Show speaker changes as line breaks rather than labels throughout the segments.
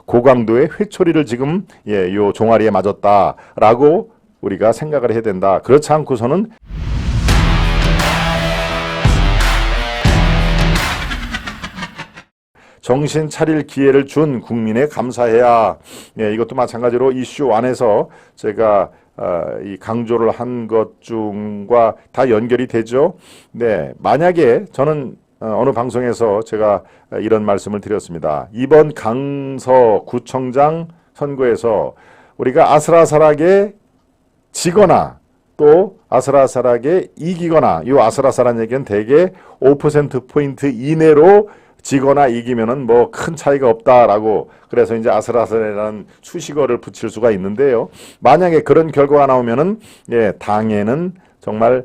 고강도의 회초리를 지금 요 종아리에 맞았다라고 우리가 생각을 해야 된다. 그렇지 않고서는 정신 차릴 기회를 준 국민에 감사해야. 이것도 마찬가지로 이슈 안에서 제가 이 강조를 한 것 중과 다 연결이 되죠. 네, 만약에 저는 어느 방송에서 제가 이런 말씀을 드렸습니다. 이번 강서구청장 선거에서 우리가 아슬아슬하게 지거나 또 아슬아슬하게 이기거나, 이 아슬아슬한 얘기는 대개 5%포인트 이내로 지거나 이기면은 뭐 큰 차이가 없다라고, 그래서 이제 아슬아슬이라는 수식어를 붙일 수가 있는데요. 만약에 그런 결과가 나오면은 당에는 정말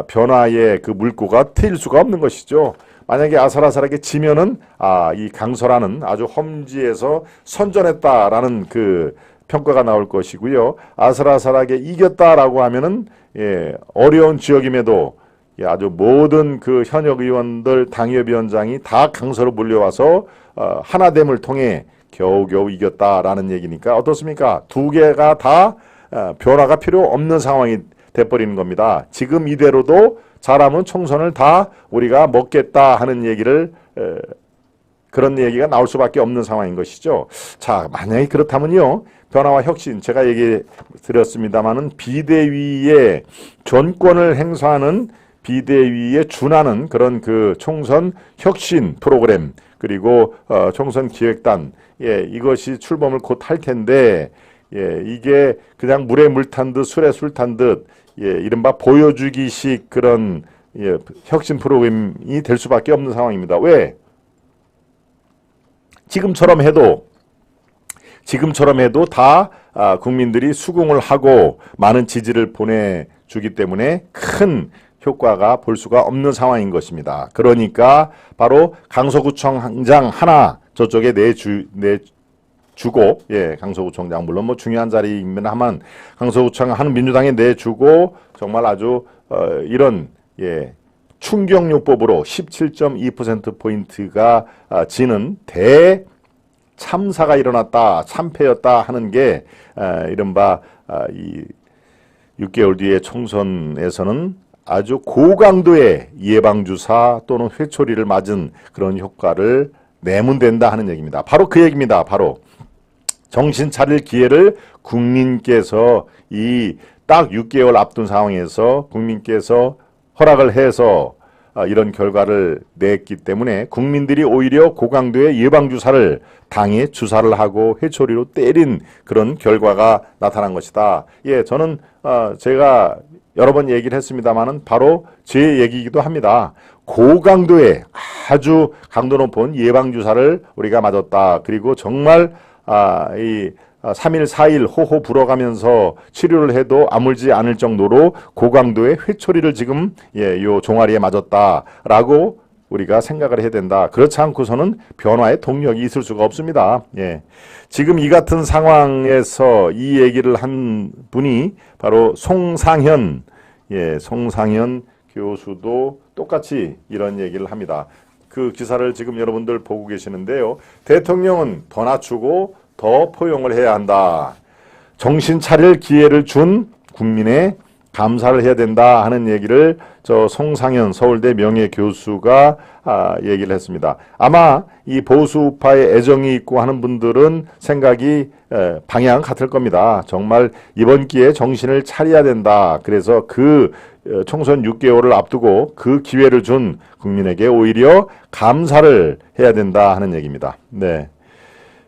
변화의 그 물꼬가 트일 수가 없는 것이죠. 만약에 아슬아슬하게 지면은 이 강서라는 아주 험지에서 선전했다라는 그 평가가 나올 것이고요. 아슬아슬하게 이겼다라고 하면은 어려운 지역임에도 아주 모든 그 현역 의원들, 당협위원장이 다 강서로 몰려와서 하나됨을 통해 겨우겨우 이겼다라는 얘기니까 어떻습니까? 두 개가 다 변화가 필요 없는 상황이 돼버리는 겁니다. 지금 이대로도 잘하면 총선을 다 우리가 먹겠다 하는 얘기를 그런 얘기가 나올 수밖에 없는 상황인 것이죠. 자, 만약에 그렇다면요, 변화와 혁신, 제가 얘기 드렸습니다마는 비대위의 전권을 행사하는 비대위에 준하는 그런 그 총선 혁신 프로그램, 그리고 총선 기획단, 이것이 출범을 곧 할 텐데, 이게 그냥 물에 물 탄 듯 술에 술 탄 듯, 이른바 보여주기식 그런 혁신 프로그램이 될 수밖에 없는 상황입니다. 왜? 지금처럼 해도 다 국민들이 수긍을 하고 많은 지지를 보내주기 때문에 큰 효과가 볼 수가 없는 상황인 것입니다. 그러니까 바로 강서구청장 하나 저쪽에 내주고, 강서구청장 물론 뭐 중요한 자리이면 하면 강서구청 한 민주당에 내주고 정말 아주 이런 충격요법으로 17.2%포인트가 지는 대참사가 일어났다, 참패였다 하는 게 이른바 이 6개월 뒤에 총선에서는 아주 고강도의 예방주사 또는 회초리를 맞은 그런 효과를 내면 된다 하는 얘기입니다. 바로 그 얘기입니다. 바로 정신 차릴 기회를 국민께서 이 딱 6개월 앞둔 상황에서 국민께서 허락을 해서 이런 결과를 냈기 때문에 국민들이 오히려 고강도의 예방주사를 당에 주사를 하고 회초리로 때린 그런 결과가 나타난 것이다. 저는 제가 여러 번 얘기를 했습니다마는 바로 제 얘기이기도 합니다. 고강도의 아주 강도 높은 예방주사를 우리가 맞았다. 그리고 정말 이 3일, 4일 호호 불어가면서 치료를 해도 아물지 않을 정도로 고강도의 회초리를 지금 요 종아리에 맞았다라고 우리가 생각을 해야 된다. 그렇지 않고서는 변화의 동력이 있을 수가 없습니다. 지금 이 같은 상황에서 이 얘기를 한 분이 바로 송상현 교수도 똑같이 이런 얘기를 합니다. 그 기사를 지금 여러분들 보고 계시는데요. 대통령은 더 낮추고 더 포용을 해야 한다. 정신 차릴 기회를 준 국민에 감사를 해야 된다 하는 얘기를 저 송상현 서울대 명예교수가 얘기를 했습니다. 아마 이 보수파에 애정이 있고 하는 분들은 생각이 방향 같을 겁니다. 정말 이번 기회에 정신을 차려야 된다. 그래서 그 총선 6개월을 앞두고 그 기회를 준 국민에게 오히려 감사를 해야 된다 하는 얘기입니다.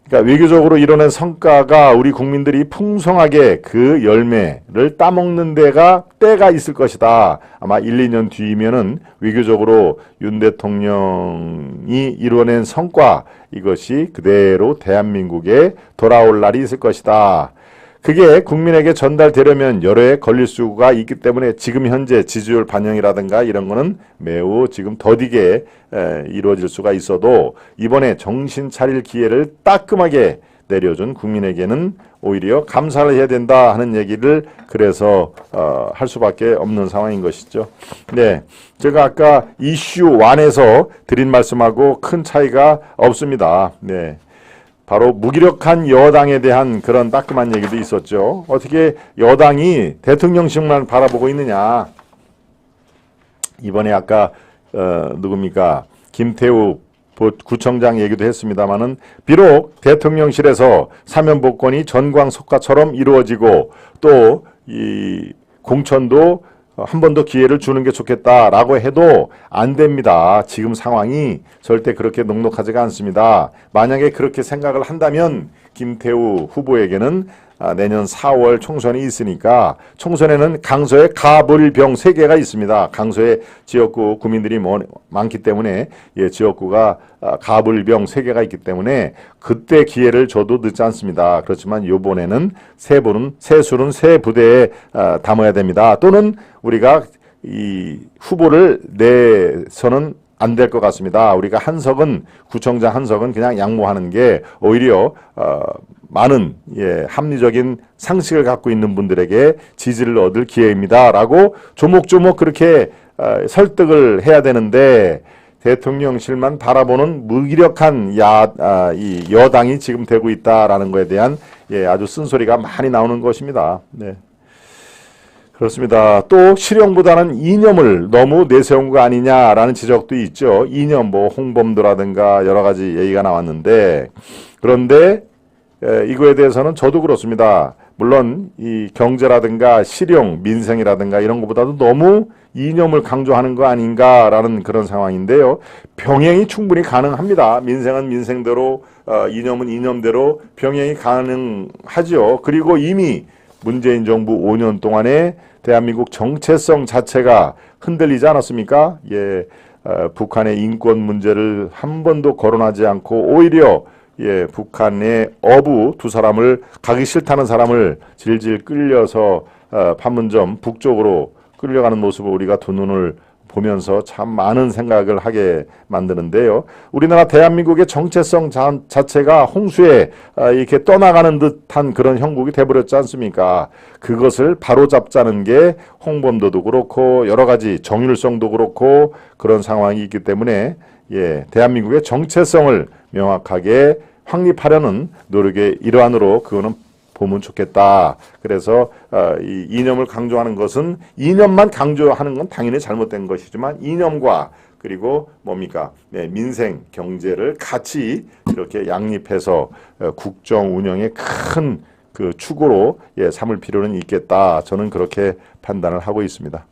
그러니까 외교적으로 이뤄낸 성과가 우리 국민들이 풍성하게 그 열매를 따먹는 때가 있을 것이다. 아마 1, 2년 뒤이면은 외교적으로 윤 대통령이 이뤄낸 성과, 이것이 그대로 대한민국에 돌아올 날이 있을 것이다. 그게 국민에게 전달되려면 여러 해 걸릴 수가 있기 때문에 지금 현재 지지율 반영이라든가 이런 거는 매우 지금 더디게 이루어질 수가 있어도 이번에 정신 차릴 기회를 따끔하게 내려준 국민에게는 오히려 감사를 해야 된다 하는 얘기를 그래서 할 수밖에 없는 상황인 것이죠. 제가 아까 이슈 1에서 드린 말씀하고 큰 차이가 없습니다. 바로 무기력한 여당에 대한 그런 따끔한 얘기도 있었죠. 어떻게 여당이 대통령실만 바라보고 있느냐. 이번에 아까 누굽니까? 김태우 구청장 얘기도 했습니다마는 비록 대통령실에서 사면복권이 전광석화처럼 이루어지고 또 이 공천도 한 번 더 기회를 주는 게 좋겠다라고 해도 안 됩니다. 지금 상황이 절대 그렇게 녹록하지가 않습니다. 만약에 그렇게 생각을 한다면 김태우 후보에게는 내년 4월 총선이 있으니까 총선에는 강서에 가불병 3개가 있습니다. 강서에 지역구 구민들이 많기 때문에 지역구가 가불병 3개가 있기 때문에 그때 기회를 줘도 늦지 않습니다. 그렇지만 이번에는 세술은 세 부대에 담아야 됩니다. 또는 우리가 이 후보를 내서는 안 될 것 같습니다. 우리가 구청장 한석은 그냥 양보하는 게 오히려 많은 합리적인 상식을 갖고 있는 분들에게 지지를 얻을 기회입니다라고 조목조목 그렇게 설득을 해야 되는데 대통령실만 바라보는 무기력한 이 여당이 지금 되고 있다라는 것에 대한 아주 쓴소리가 많이 나오는 것입니다. 네. 그렇습니다. 또 실용보다는 이념을 너무 내세운 거 아니냐라는 지적도 있죠. 이념 홍범도라든가 여러 가지 얘기가 나왔는데 그런데 이거에 대해서는 저도 그렇습니다. 물론 이 경제라든가 실용, 민생이라든가 이런 것보다도 너무 이념을 강조하는 거 아닌가라는 그런 상황인데요. 병행이 충분히 가능합니다. 민생은 민생대로, 이념은 이념대로 병행이 가능하죠. 그리고 이미 문재인 정부 5년 동안에 대한민국 정체성 자체가 흔들리지 않았습니까? 북한의 인권 문제를 한 번도 거론하지 않고 오히려 북한의 어부 두 사람을 가기 싫다는 사람을 질질 끌려서 판문점 북쪽으로 끌려가는 모습을 우리가 두 눈을 보면서 참 많은 생각을 하게 만드는데요. 우리나라 대한민국의 정체성 자체가 홍수에 이렇게 떠나가는 듯한 그런 형국이 돼버렸지 않습니까? 그것을 바로잡자는 게 홍범도도 그렇고 여러 가지 정율성도 그렇고 그런 상황이 있기 때문에 대한민국의 정체성을 명확하게 확립하려는 노력의 일환으로 그거는 보면 좋겠다. 그래서 이 이념을 강조하는 것은 이념만 강조하는 건 당연히 잘못된 것이지만 이념과 그리고 뭡니까? 민생, 경제를 같이 이렇게 양립해서 국정 운영의 큰 그 축으로 삼을 필요는 있겠다. 저는 그렇게 판단을 하고 있습니다.